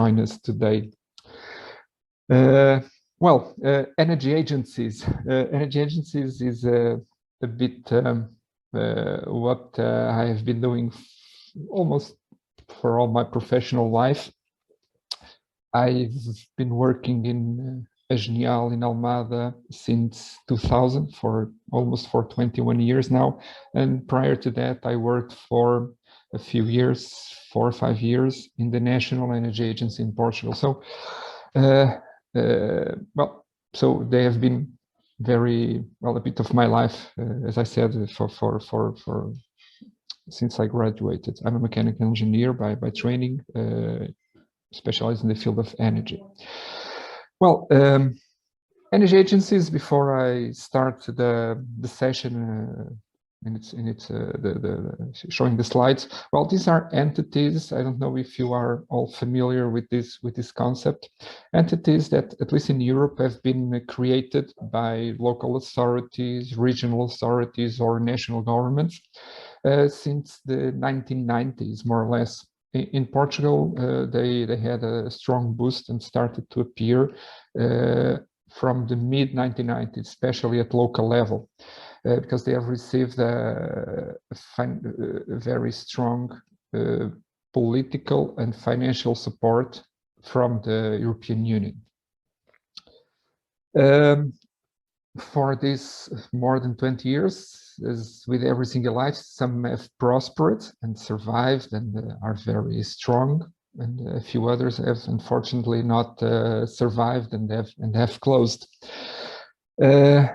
join us today. Energy agencies. Energy agencies is a bit what I have been doing almost for all my professional life. I've been working in Genial in Almada since 2000 for almost 21 years now. And prior to that, I worked for a few years, 4 or 5 years in the National Energy Agency in Portugal. So, so they have been very well a bit of my life, as I said, for since I graduated. I'm a mechanical engineer by training, specialized in the field of energy. Well, energy agencies. Before I start the session. Showing the slides. Well, these are entities. I don't know if you are all familiar with this concept. Entities that, at least in Europe, have been created by local authorities, regional authorities, or national governments since the 1990s, more or less. In Portugal, they had a strong boost and started to appear from the mid-1990s, especially at local level. Because they have received a very strong political and financial support from the European Union. For this more than 20 years, as with every single life, some have prospered and survived and are very strong, and a few others have unfortunately not survived and have closed.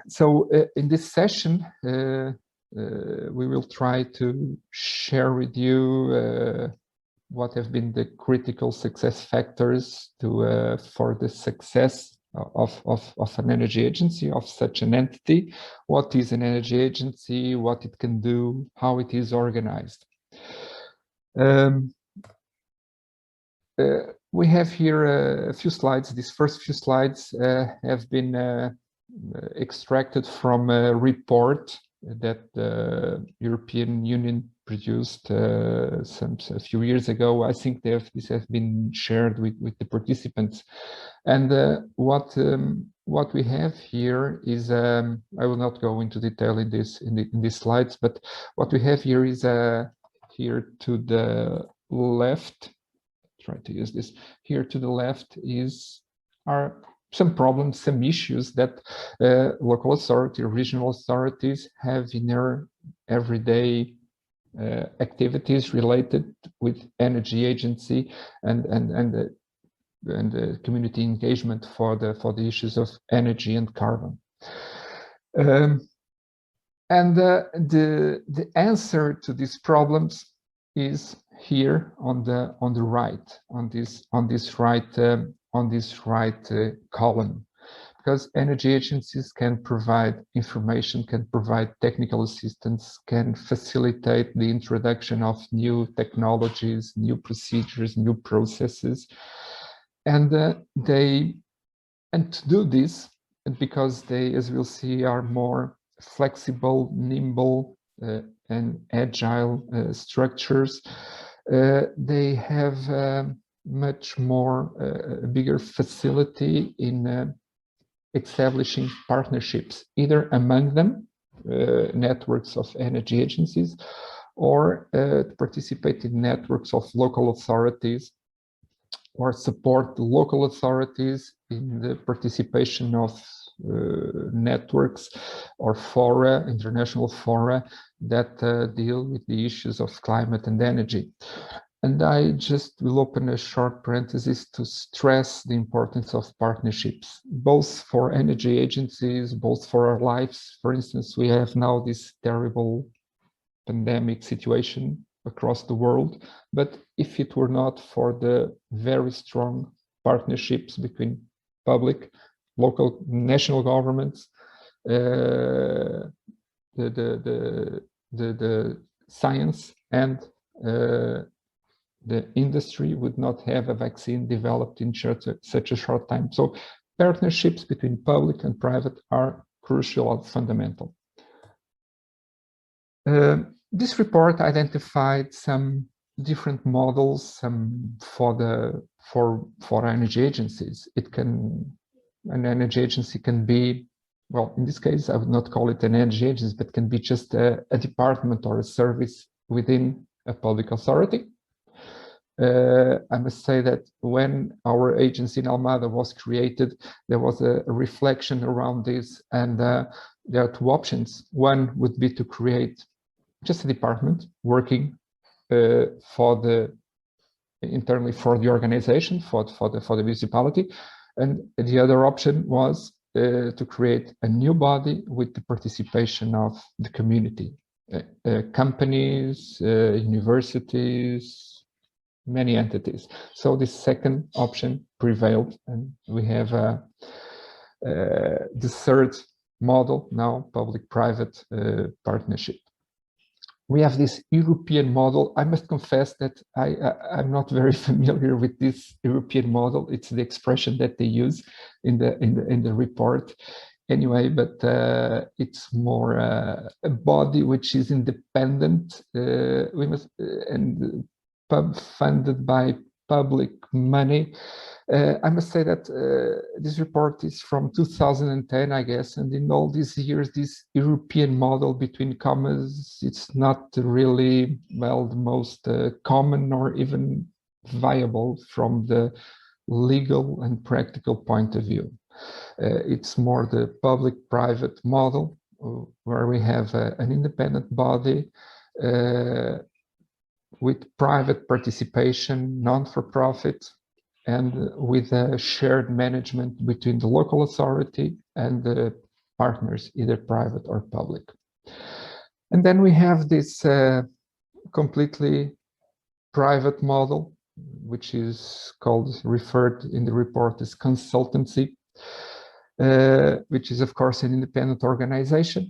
So in this session, we will try to share with you what have been the critical success factors for the success of an energy agency, of such an entity. What is an energy agency, what it can do, how it is organized. We have here a few slides. These first few slides have been extracted from a report that the European Union produced a few years ago. I think this has been shared with the participants. And what we have here is I will not go into detail in these slides, but what we have here is here to the left. Try to use this. Here to the left are some problems, some issues that local authority, regional authorities have in their everyday activities related with energy agency and community engagement for the issues of energy and carbon. The answer to these problems is here on the right, on this right column, because energy agencies can provide information, can provide technical assistance, can facilitate the introduction of new technologies, new procedures, new processes, and to do this, and because they, as we'll see, are more flexible, nimble, and agile structures, they have much more bigger facility in establishing partnerships, either among them, networks of energy agencies, or to participate in networks of local authorities, or support local authorities in the participation of networks or fora, international fora, that deal with the issues of climate and energy. And I just will open a short parenthesis to stress the importance of partnerships, both for energy agencies, both for our lives. For instance, we have now this terrible pandemic situation across the world, but if it were not for the very strong partnerships between public, local, national governments, the science and the industry would not have a vaccine developed in such a short time. So partnerships between public and private are crucial and fundamental. This report identified some different models for for energy agencies. An energy agency can be, well, in this case, I would not call it an energy agency, but can be just a department or a service within a public authority. I must say that when our agency in Almada was created, there was a reflection around this, and there are two options. One would be to create just a department working internally for the organization, for the municipality, and the other option was to create a new body with the participation of the community, companies, universities, many entities. So this second option prevailed, and we have the third model now, public-private partnership. We have this European model. I must confess that I'm not very familiar with this European model. It's the expression that they use in the report, anyway. But it's more a body which is independent. Funded by public money. I must say that this report is from 2010, I guess, and in all these years, this European model, between commas, it's not really, well, the most common or even viable from the legal and practical point of view. It's more the public-private model, where we have an independent body with private participation, non-for-profit, and with a shared management between the local authority and the partners, either private or public. And then we have this completely private model, which is referred in the report as consultancy, which is, of course, an independent organization,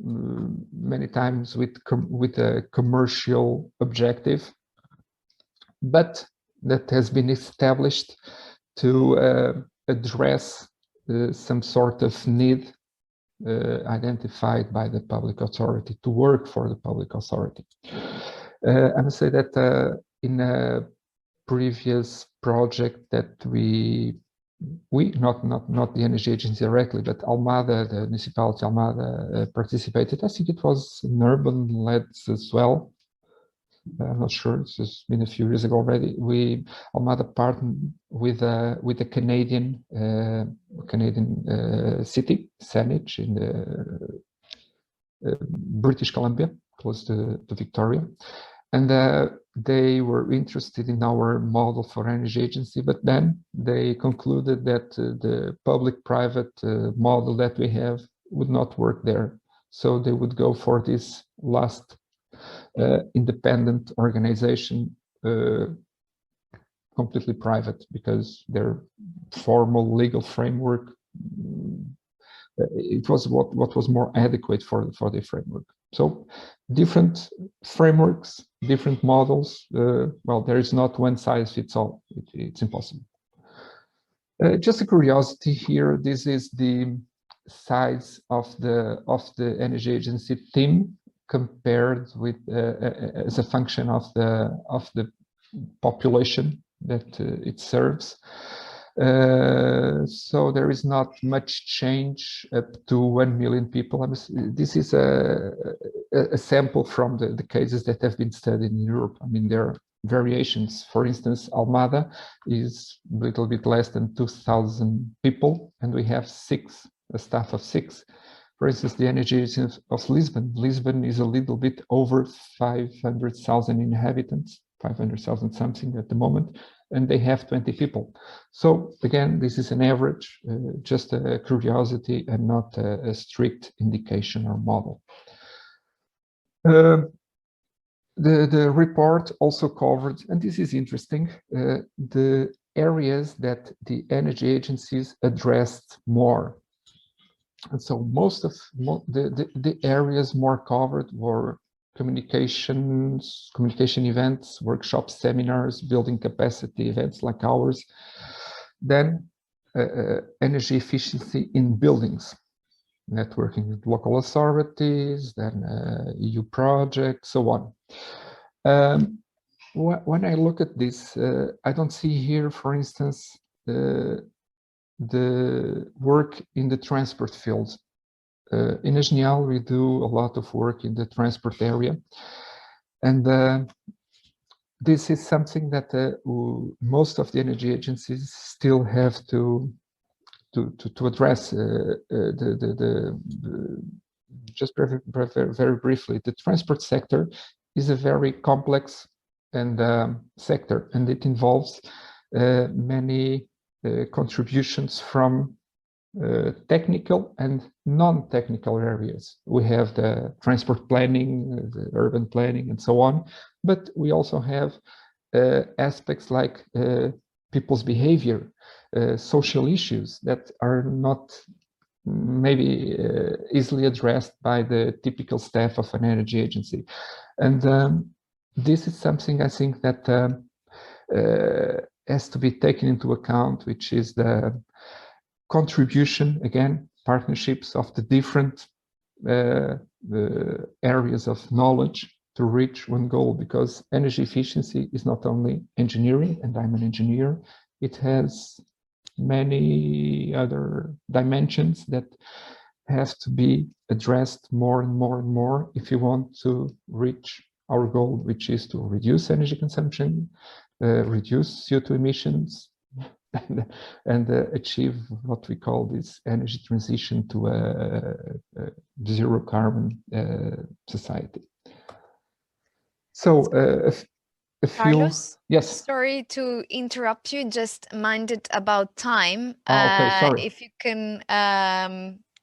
many times with a commercial objective, but that has been established to address some sort of need identified by the public authority, to work for the public authority. I must say that in a previous project that not the energy agency directly, but Almada, the municipality Almada participated. I think it was an urban LEDS as well. I'm not sure. It's been a few years ago already. Almada partnered with a Canadian city, Saanich, in the British Columbia, close to Victoria, and they were interested in our model for energy agency, but then they concluded that the public-private model that we have would not work there. So they would go for this last independent organization, completely private, because their formal legal framework, it was what was more adequate for the framework. So different frameworks, different models. Well, there is not one size fits all. It's impossible. Just a curiosity here. This is the size of the energy agency team compared with as a function of the population that it serves. So there is not much change up to 1 million people. This is a sample from the cases that have been studied in Europe. I mean, there are variations. For instance, Almada is a little bit less than 2,000 people, and we have a staff of 6. For instance, the energy agency of Lisbon. Lisbon is a little bit over 500,000 inhabitants, 500,000 something at the moment, and they have 20 people. So again, this is an average, just a curiosity and not a strict indication or model. The report also covered, and this is interesting, the areas that the energy agencies addressed more. And so most of the areas more covered were communication events, workshops, seminars, building capacity events like ours. Then energy efficiency in buildings, networking with local authorities, then EU projects, so on. when I look at this, I don't see here, for instance, the work in the transport field. In Genial, we do a lot of work in the transport area. And this is something that most of the energy agencies still have to address. Just very briefly, the transport sector is a very complex and sector, and it involves many contributions from technical and non-technical areas. We have the transport planning, the urban planning, and so on, but we also have aspects like people's behavior, social issues that are not maybe easily addressed by the typical staff of an energy agency. And this is something I think that has to be taken into account, which is the contribution, again, partnerships of the different areas of knowledge to reach one goal, because energy efficiency is not only engineering, and I'm an engineer, it has many other dimensions that have to be addressed more and more and more if you want to reach our goal, which is to reduce energy consumption, reduce CO2 emissions, and achieve what we call this energy transition to a zero carbon society. So a few, Carlos? yes. Sorry to interrupt you, just minded about time. Okay, sorry. If you can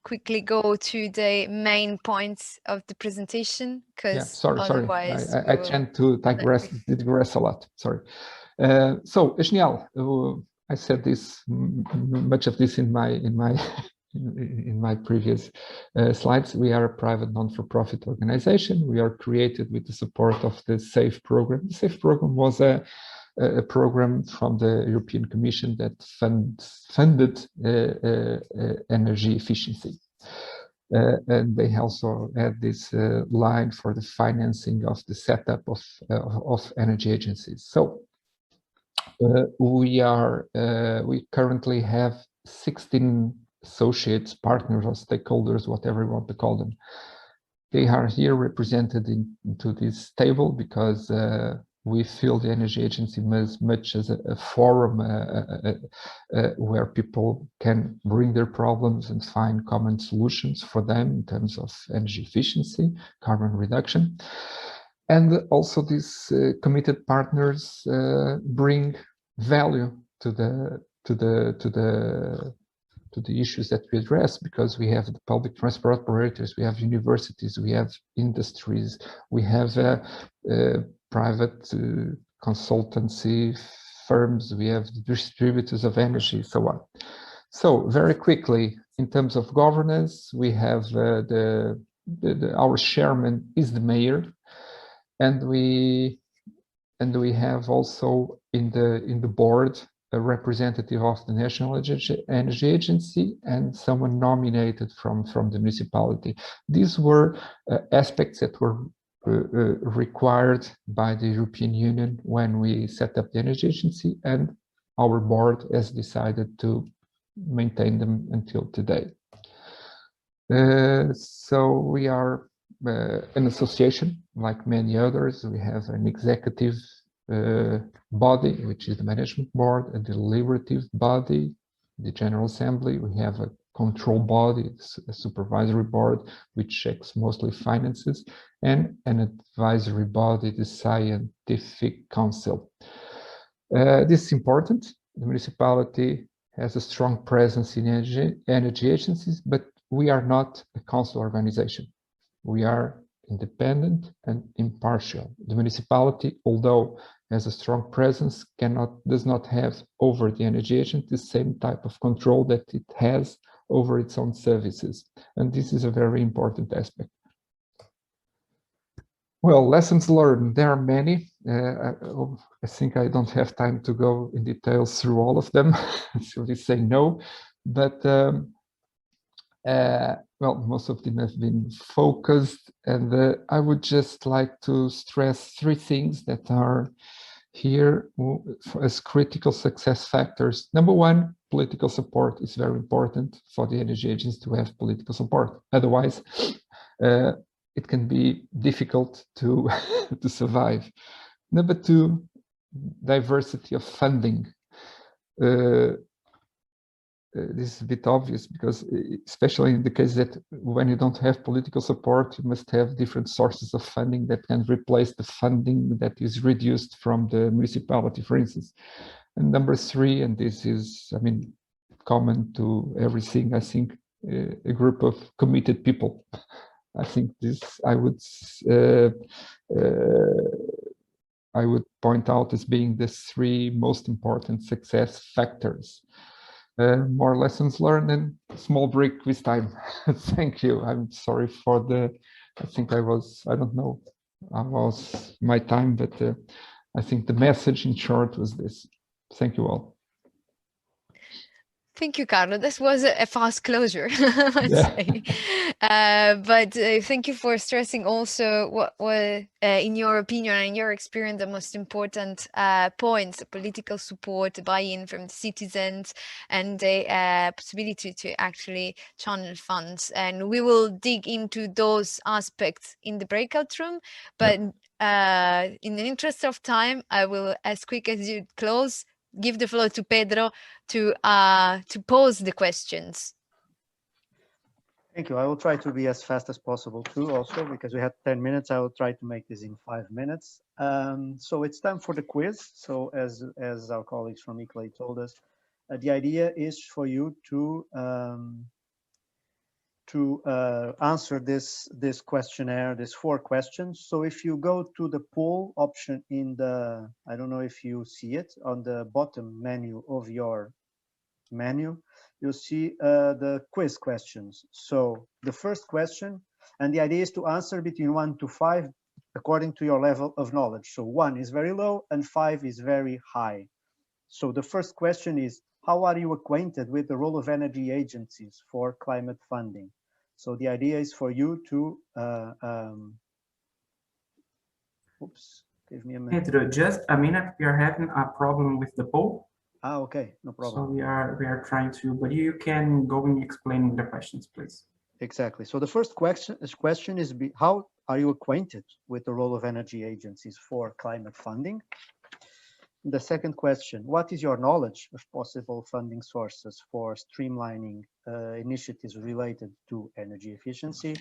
quickly go to the main points of the presentation, because otherwise I tend to digress a lot. Sorry. So Genial, I said this much of this in my in my previous slides. We are a private non-for-profit organization. We are created with the support of the SAFE program. The SAFE program was a program from the European Commission that funded energy efficiency. And they also had this line for the financing of the setup of energy agencies. So we currently have 16 associates, partners, or stakeholders, whatever you want to call them. They are here represented into this table because we feel the energy agency as much as a forum where people can bring their problems and find common solutions for them in terms of energy efficiency, carbon reduction. And also these committed partners bring value to the issues that we address, because we have the public transport operators, we have universities, we have industries, we have private consultancy firms, we have distributors of energy, so on. So very quickly, in terms of governance, we have our chairman is the mayor, and we have also in the board a representative of the National Energy Agency and someone nominated from the municipality. These were aspects that were required by the European Union when we set up the Energy Agency, and our board has decided to maintain them until today. So we are an association like many others. We have an executive body, which is the management board, a deliberative body, the General Assembly. We have a control body, a supervisory board, which checks mostly finances, and an advisory body, the Scientific Council. This is important. The municipality has a strong presence in energy agencies, but we are not a council organization. We are independent and impartial. The municipality, although has a strong presence, does not have over the energy agency the same type of control that it has over its own services. And this is a very important aspect. Well, lessons learned, there are many. I think I don't have time to go in details through all of them. I simply say no, but well, most of them have been focused, and I would just like to stress three things that are here as critical success factors. Number one, political support is very important for the energy agencies to have political support. Otherwise, it can be difficult to, to survive. Number two, diversity of funding. This is a bit obvious because, especially in the case that when you don't have political support, you must have different sources of funding that can replace the funding that is reduced from the municipality, for instance. And number three, and this is, I mean, common to everything, I think, a group of committed people. I think this I would point out as being the three most important success factors. More lessons learned and small break this time. Thank you. I'm sorry for the, I think I don't know, I was my time, but I think the message in short was this. Thank you all. Thank you, Carlo. This was a fast closure, let's say. But thank you for stressing also what were, in your opinion and in your experience, the most important points: political support, buy-in from the citizens, and the possibility to actually channel funds. And we will dig into those aspects in the breakout room. But in the interest of time, I will, as quick as you close, give the floor to Pedro to pose the questions. Thank you. I will try to be as fast as possible too, also because we had 10 minutes. I will try to make this in 5 minutes. So it's time for the quiz. So as our colleagues from ICLEI told us, the idea is for you to answer this questionnaire, these 4 questions. So if you go to the poll option in the, I don't know if you see it on the bottom menu of your menu, you'll see the quiz questions. So the first question, and the idea is to answer between 1 to 5 according to your level of knowledge. So 1 is very low and 5 is very high. So the first question is, how are you acquainted with the role of energy agencies for climate funding? So the idea is for you to, oops, give me a minute. Pedro, just a minute, we are having a problem with the poll. Ah, okay, no problem. So we are trying to, but you can go and explain the questions, please. Exactly. So the first question is, how are you acquainted with the role of energy agencies for climate funding? The second question, what is your knowledge of possible funding sources for streamlining initiatives related to energy efficiency?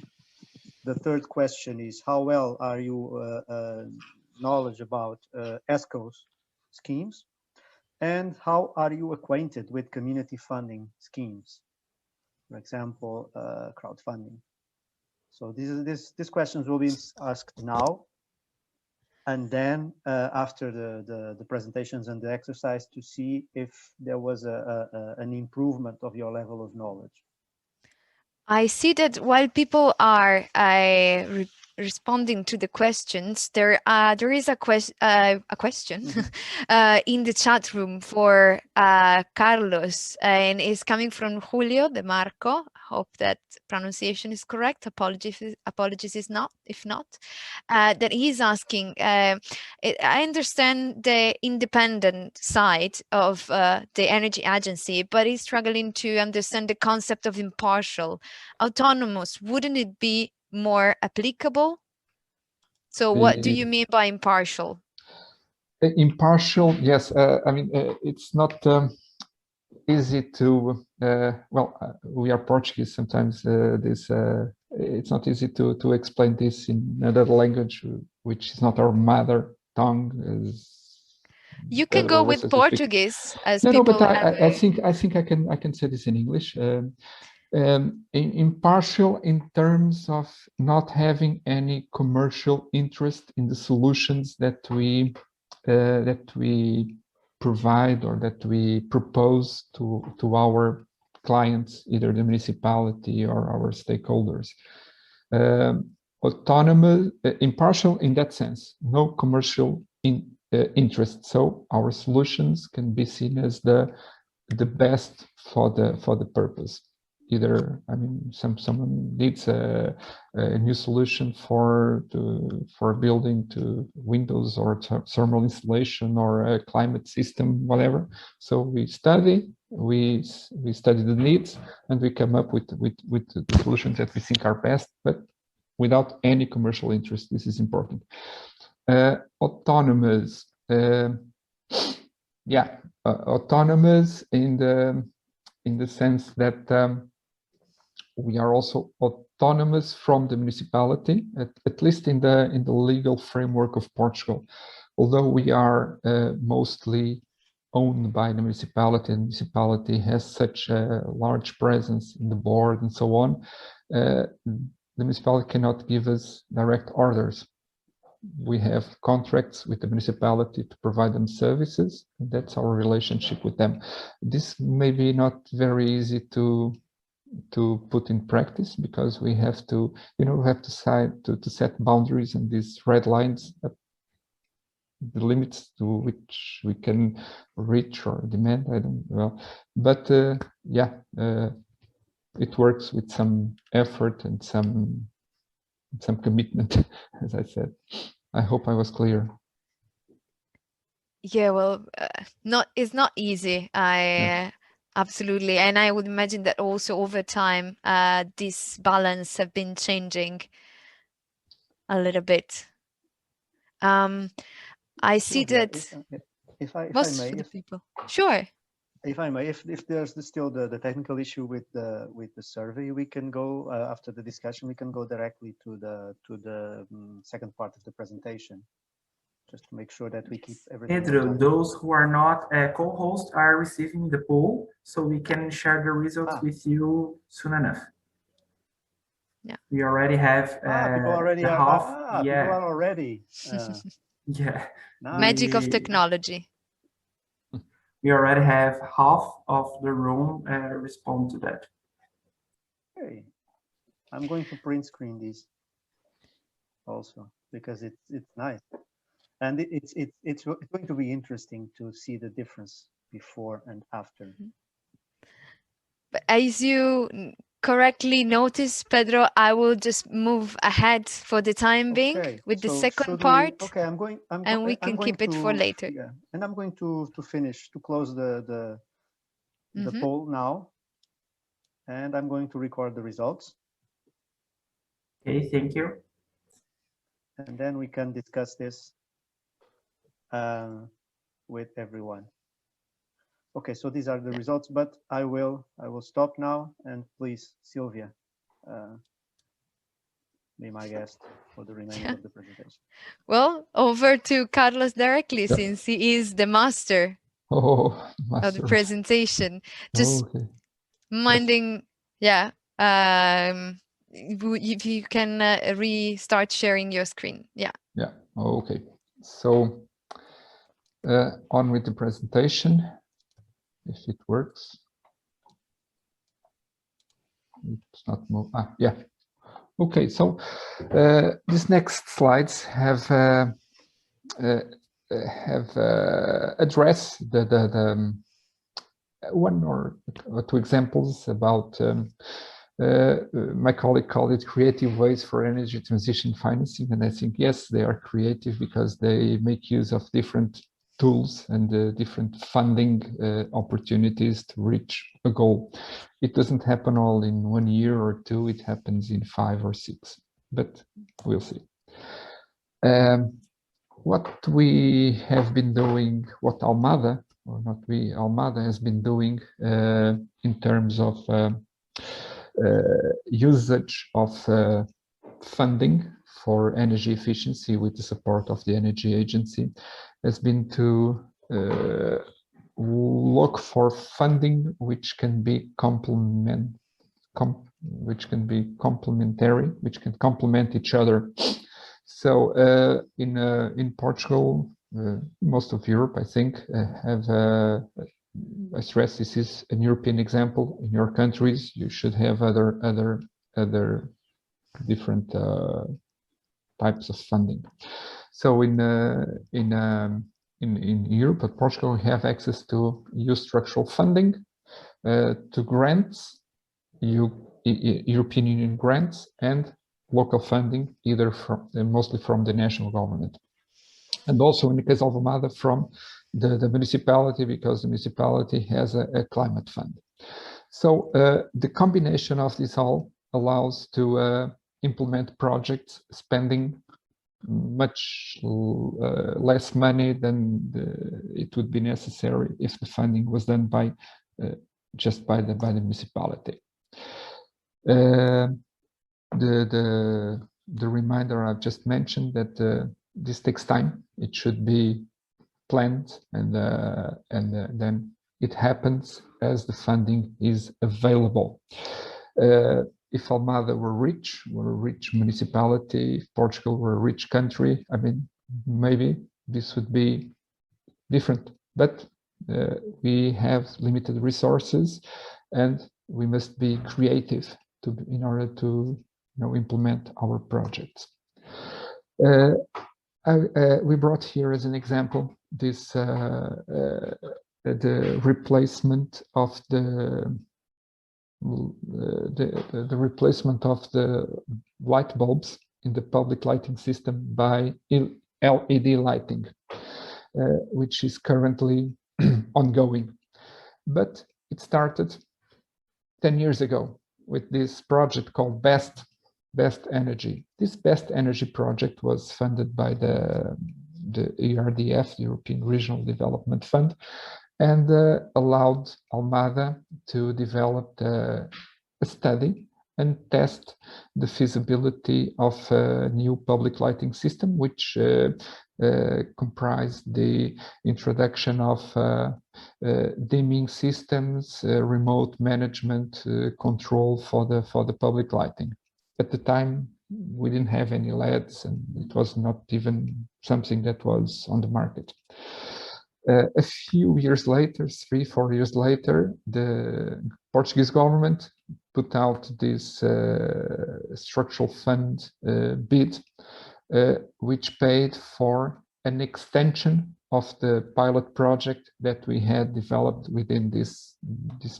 The third question is, how well are you knowledge about ESCO's schemes? And how are you acquainted with community funding schemes? For example, crowdfunding. So these questions will be asked now. And then after the presentations and the exercise, to see if there was an improvement of your level of knowledge. I see that while people are responding to the questions, there is a question in the chat room for Carlos, and it's coming from Julio de Marco. Hope that pronunciation is correct. Apologies if not. That he's asking. I understand the independent side of the energy agency, but he's struggling to understand the concept of impartial. Autonomous, wouldn't it be more applicable? So what do you mean by impartial? Impartial, yes. I mean, it's not easy to, we are Portuguese, sometimes it's not easy to explain this in another language, which is not our mother tongue. You can go with Portuguese, as no, people. No, but I think I can say this in English. Impartial in terms of not having any commercial interest in the solutions that we provide or that we propose to our clients, either the municipality or our stakeholders. Autonomous, impartial in that sense, no commercial interest. So our solutions can be seen as the best for the purpose. either, I mean, someone needs a new solution for a building, to windows or thermal insulation or a climate system, whatever. So we study the needs, and we come up with the solutions that we think are best, but without any commercial interest. This is important. Autonomous, autonomous in the sense that we are also autonomous from the municipality, at least in the legal framework of Portugal. Although we are mostly owned by the municipality, and the municipality has such a large presence in the board and so on, the municipality cannot give us direct orders. We have contracts with the municipality to provide them services, and that's our relationship with them. This may be not very easy to put in practice, because we have to, to set boundaries and these red lines, the limits to which we can reach or demand. I don't know, but it works with some effort and some commitment, as I said. I hope I was clear. Yeah, well, it's not easy. Absolutely, and I would imagine that also over time, this balance have been changing a little bit. I see that if I may, sure. If I may, if there's still the technical issue with the survey, we can go after the discussion. We can go directly to the second part of the presentation, just to make sure that we keep everything. Pedro, those who are not co-hosts are receiving the poll, so we can share the results with you soon enough. Yeah, we already have people already the are half. People are already. Yeah, magic of technology. We already have half of the room respond to that. Okay, I'm going to print screen this also, because it's nice, and it's going to be interesting to see the difference before and after. But as you correctly noticed, Pedro, I will just move ahead for the time being with the second part. We can keep it for later. Yeah, and I'm going to close the poll now, and I'm going to record the results. Okay, thank you. And then we can discuss this with everyone. Okay, so these are the results, but I will stop now, and please, Sylvia, be my guest for the remainder of the presentation. Well, over to Carlos directly, since he is the master of the presentation. Just minding, if you can restart sharing your screen. Yeah. Okay, so on with the presentation, if it works. It's not move. Okay, so these next slides have addressed the one or two examples about my colleague called it creative ways for energy transition financing, and I think yes, they are creative because they make use of different tools and different funding opportunities to reach a goal. It doesn't happen all in 1 year or two, it happens in 5 or 6, but we'll see. What we have been doing, what Almada, or not we, Almada has been doing in terms of usage of funding for energy efficiency with the support of the Energy Agency, has been to look for funding which can be complementary, which can complement each other. So in Portugal, most of Europe, I think, have I stress this is an European example. In your countries, you should have other different types of funding. So in Europe, at Portugal, we have access to EU structural funding, to grants, European Union grants and local funding, either from mostly from the national government, and also in the case of Almada from the municipality, because the municipality has a climate fund. So the combination of this all allows to implement projects spending much less money than it would be necessary if the funding was done by just by the municipality. The reminder I've just mentioned that this takes time. It should be planned, and then it happens as the funding is available. If Almada were a rich municipality, if Portugal were a rich country, I mean, maybe this would be different. But we have limited resources, and we must be creative in order to implement our projects. We brought here as an example this the replacement of the replacement of the light bulbs in the public lighting system by LED lighting, which is currently ongoing. But it started 10 years ago with this project called Best Energy. This Best Energy project was funded by the ERDF, the European Regional Development Fund, and allowed Almada to develop a study and test the feasibility of a new public lighting system, which comprised the introduction of dimming systems, remote management control for the public lighting. At the time, we didn't have any LEDs, and it was not even something that was on the market. A few years later, 3-4 years later, the Portuguese government put out this structural fund bid, which paid for an extension of the pilot project that we had developed within this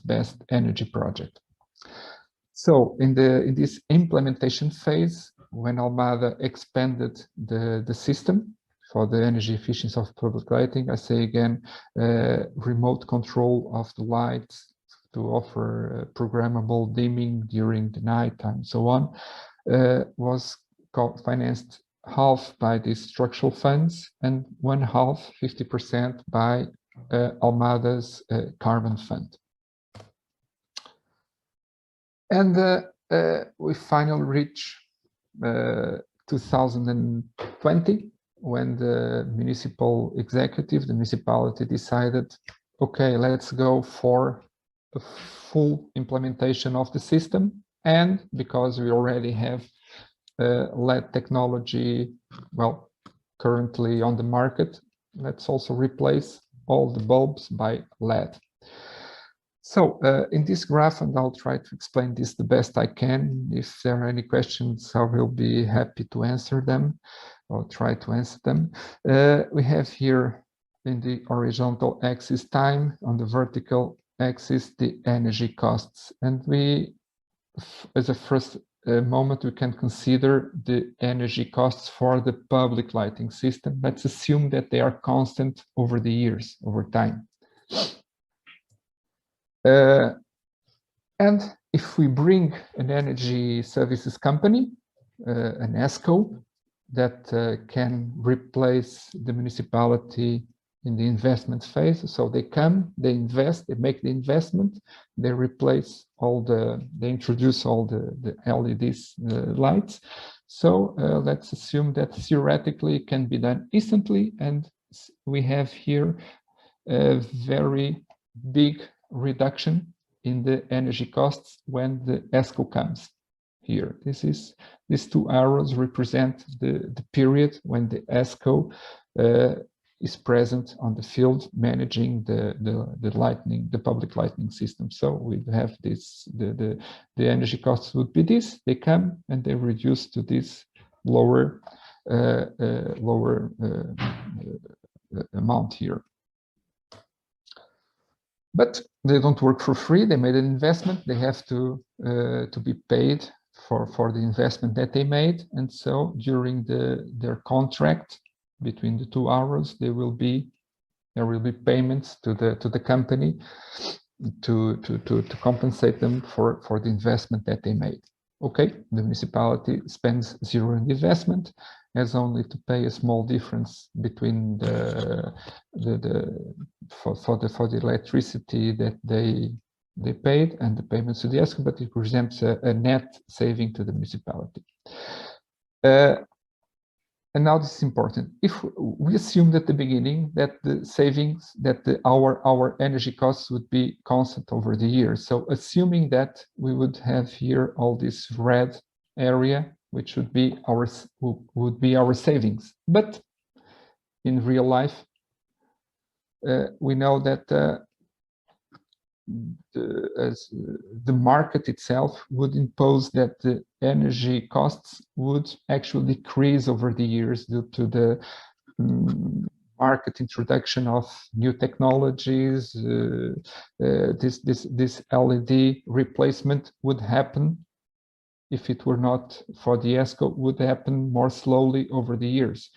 Best Energy project. So in this implementation phase, when Almada expanded the system for the energy efficiency of public lighting, I say again, remote control of the lights to offer programmable dimming during the night and so on, was financed half by these structural funds and one half, 50%, by Almada's carbon fund. And we finally reach 2020, when the municipal executive, the municipality, decided, okay, let's go for the full implementation of the system. And because we already have LED technology, well, currently on the market, let's also replace all the bulbs by LED. So in this graph, and I'll try to explain this the best I can. If there are any questions, I will be happy to answer them, or try to answer them. We have here in the horizontal axis time, on the vertical axis the energy costs. And we, as a first moment, we can consider the energy costs for the public lighting system. Let's assume that they are constant over the years, over time. And if we bring an energy services company, an ESCO, that can replace the municipality in the investment phase. So they come, they invest, they make the investment, they replace all they introduce all the LEDs lights. So let's assume that theoretically it can be done instantly, and we have here a very big reduction in the energy costs when the ESCO comes here. These two arrows represent the period when the ESCO is present on the field managing the public lighting system. So we have this, the energy costs would be this, they come and they reduce to this lower amount here. But they don't work for free. They made an investment. They have to be paid for the investment that they made. And so during their contract between the two hours, there will be payments to the company to compensate them for the investment that they made. Okay, the municipality spends zero in the investment, has only to pay a small difference between for the electricity that they paid and the payments to the ESCO, but it presents a net saving to the municipality. And now this is important. If we assumed at the beginning that the savings, that our energy costs would be constant over the years. So assuming that we would have here all this red area, which would be our savings. But in real life, we know that the market itself would impose that the energy costs would actually decrease over the years due to the market introduction of new technologies. This LED replacement would happen, if it were not for the ESCO, would happen more slowly over the years.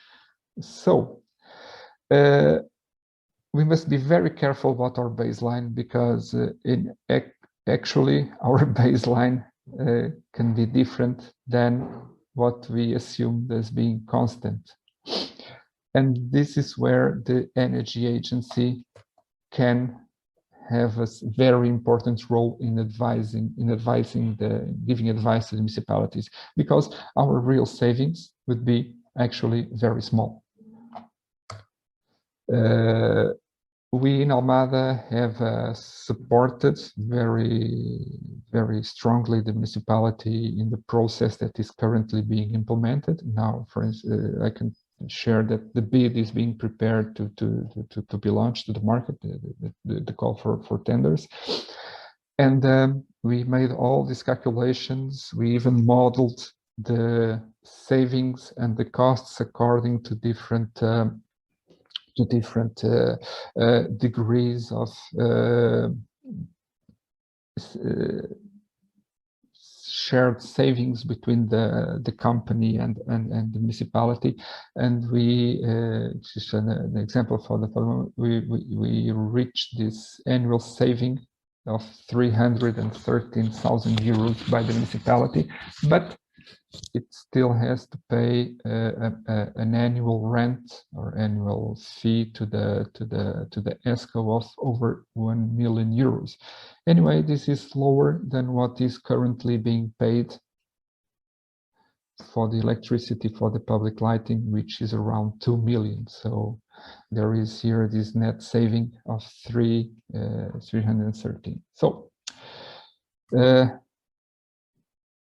So we must be very careful about our baseline, because actually our baseline can be different than what we assumed as being constant. And this is where the energy agency can have a very important role in giving advice to the municipalities, because our real savings would be actually very small. We in Almada have supported very strongly the municipality in the process that is currently being implemented. Now, for instance, I can share that the bid is being prepared to be launched to the market, the call for tenders. And we made all these calculations. We even modeled the savings and the costs according to different degrees of shared savings between the company and the municipality. And we just an example for the we reached this annual saving of 313,000 euros by the municipality, but it still has to pay an annual rent or annual fee to the ESCO of over 1 million euros. Anyway, this is lower than what is currently being paid for the electricity for the public lighting, which is around 2 million. So there is here this net saving of 313. So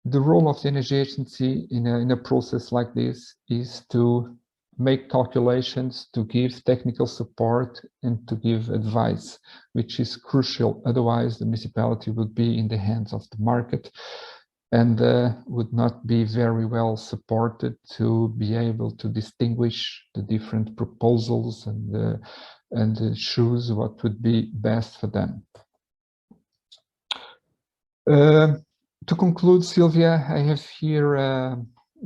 the role of the energy agency in a process like this is to make calculations, to give technical support, and to give advice, which is crucial. Otherwise, the municipality would be in the hands of the market and would not be very well supported to be able to distinguish the different proposals and choose what would be best for them. To conclude, Sylvia, I have here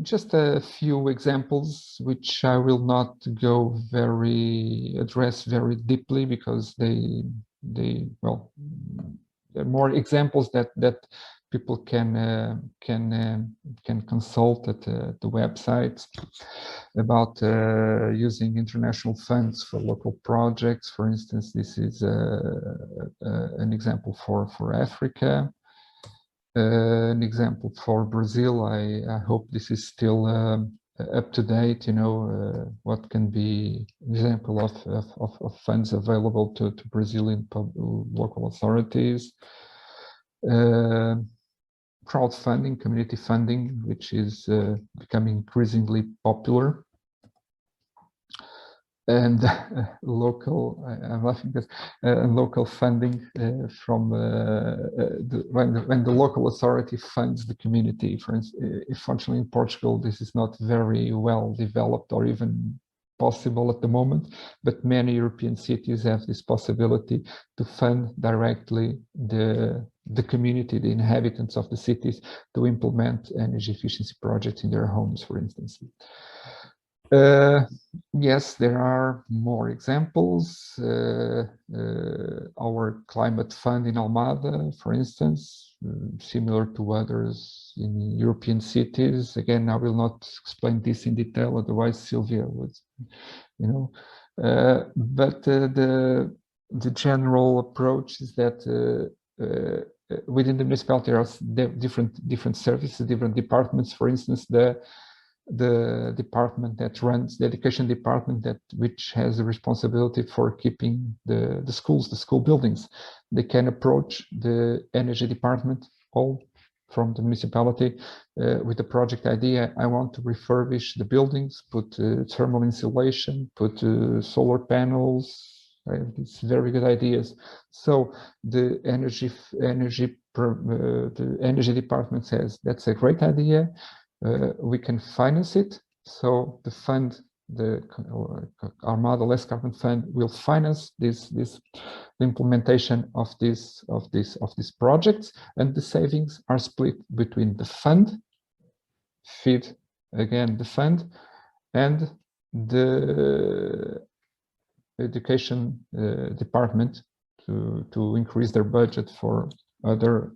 just a few examples, which I will not address very deeply, because they're more examples that people can consult at the websites about using international funds for local projects. For instance, this is an example for Africa. An example for Brazil. I hope this is still up to date. You know, what can be an example of funds available to Brazilian local authorities. Crowdfunding, community funding, which is becoming increasingly popular. And local, I'm laughing because local funding from when the local authority funds the community. For instance, fortunately in Portugal, this is not very well developed or even possible at the moment, but many European cities have this possibility to fund directly the community, the inhabitants of the cities, to implement energy efficiency projects in their homes, for instance. Yes, there are more examples. Our climate fund in Almada, for instance, similar to others in European cities. Again, I will not explain this in detail, otherwise Sylvia would, you know. But the general approach is that within the municipality there are different services, different departments. For instance, the department that runs the education department, which has the responsibility for keeping the schools, the school buildings, they can approach the energy department, all from the municipality, with a project idea. I want to refurbish the buildings, put thermal insulation, put solar panels. I have these very good ideas. So the energy department says that's a great idea. We can finance it. So the fund, the Armada Less Carbon Fund, will finance the implementation of these projects, and the savings are split between the fund, feed again the fund, and the education department to increase their budget for other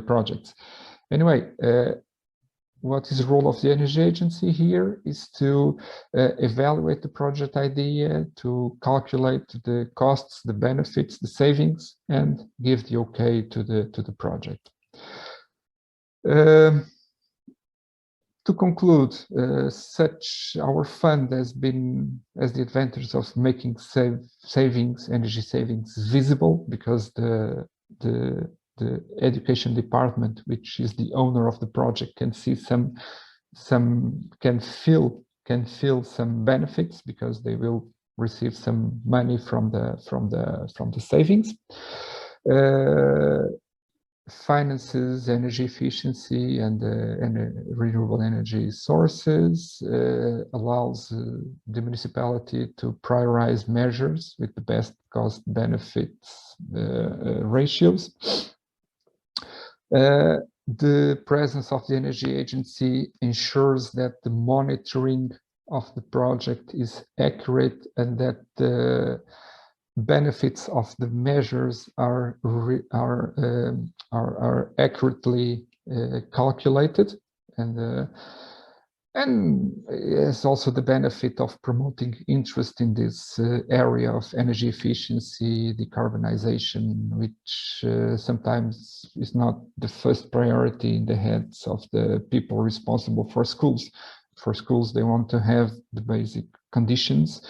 projects. Anyway. What is the role of the energy agency here is to evaluate the project idea, to calculate the costs, the benefits, the savings, and give the okay to the project. To conclude, our fund has the advantage of making energy savings visible, because the education department, which is the owner of the project, can see can feel some benefits, because they will receive some money from the savings. Finances energy efficiency and renewable energy sources, allows the municipality to prioritize measures with the best cost benefits ratios. The presence of the energy agency ensures that the monitoring of the project is accurate, and that the benefits of the measures are accurately calculated, and it's also the benefit of promoting interest in this area of energy efficiency, decarbonization, which sometimes is not the first priority in the heads of the people responsible for schools. For schools, they want to have the basic conditions,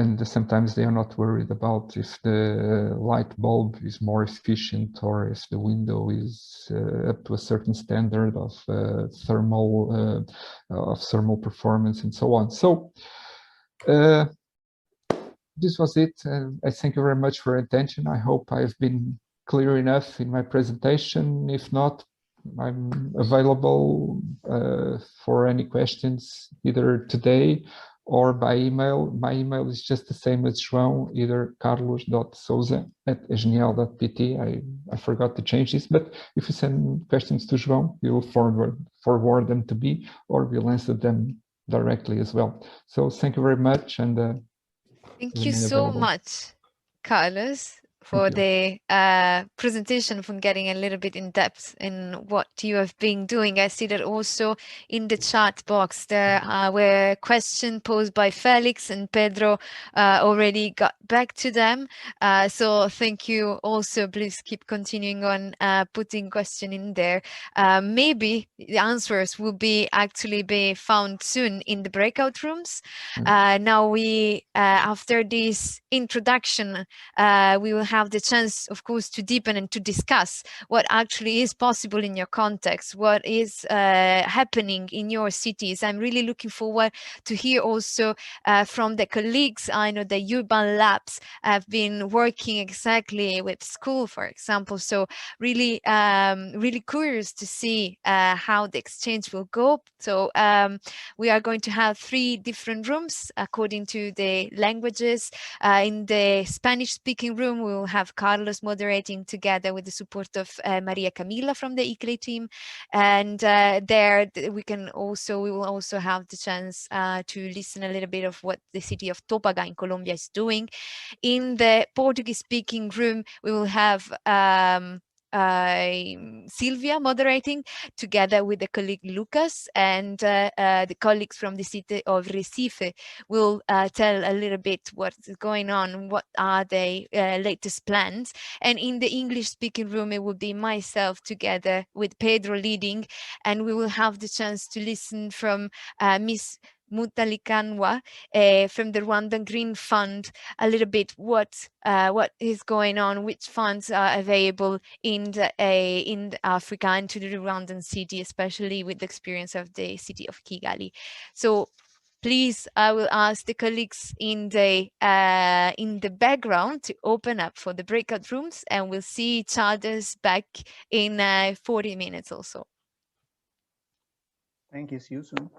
and sometimes they are not worried about if the light bulb is more efficient, or if the window is up to a certain standard of thermal performance, and so on. So this was it. I thank you very much for your attention. I hope I've been clear enough in my presentation. If not, I'm available for any questions, either today or by email. My email is just the same as João, either carlos.souza@genial.pt. I forgot to change this, but if you send questions to João, we will forward them to me, or we'll answer them directly as well. So thank you very much, and thank you so much, Carlos, for the presentation, for getting a little bit in depth in what you have been doing. I see that also in the chat box there were questions posed by Felix, and Pedro already got back to them. So thank you also. Please keep continuing on putting question in there. Maybe the answers will actually be found soon in the breakout rooms. Now we, after this introduction, we will have have the chance, of course, to deepen and to discuss what actually is possible in your context, what is happening in your cities. I'm really looking forward to hear also from the colleagues. I know the urban labs have been working exactly with school, for example. So really, really curious to see how the exchange will go. So we are going to have 3 different rooms according to the languages. In the Spanish-speaking room, we will have Carlos moderating together with the support of Maria Camila from the ICLE team. And there we will also have the chance to listen a little bit of what the city of Topaga in Colombia is doing. In the Portuguese-speaking room, we will have Silvia moderating together with the colleague Lucas, and the colleagues from the city of Recife will tell a little bit what's going on, what are the latest plans. And in the English-speaking room, it will be myself together with Pedro leading, and we will have the chance to listen from Miss Mutalikanwa from the Rwandan Green Fund a little bit what is going on, which funds are available in Africa and to the Rwandan city, especially with the experience of the city of Kigali. So please, I will ask the colleagues in the background to open up for the breakout rooms, and we'll see each other's back in 40 minutes or so. Thank you. See you soon.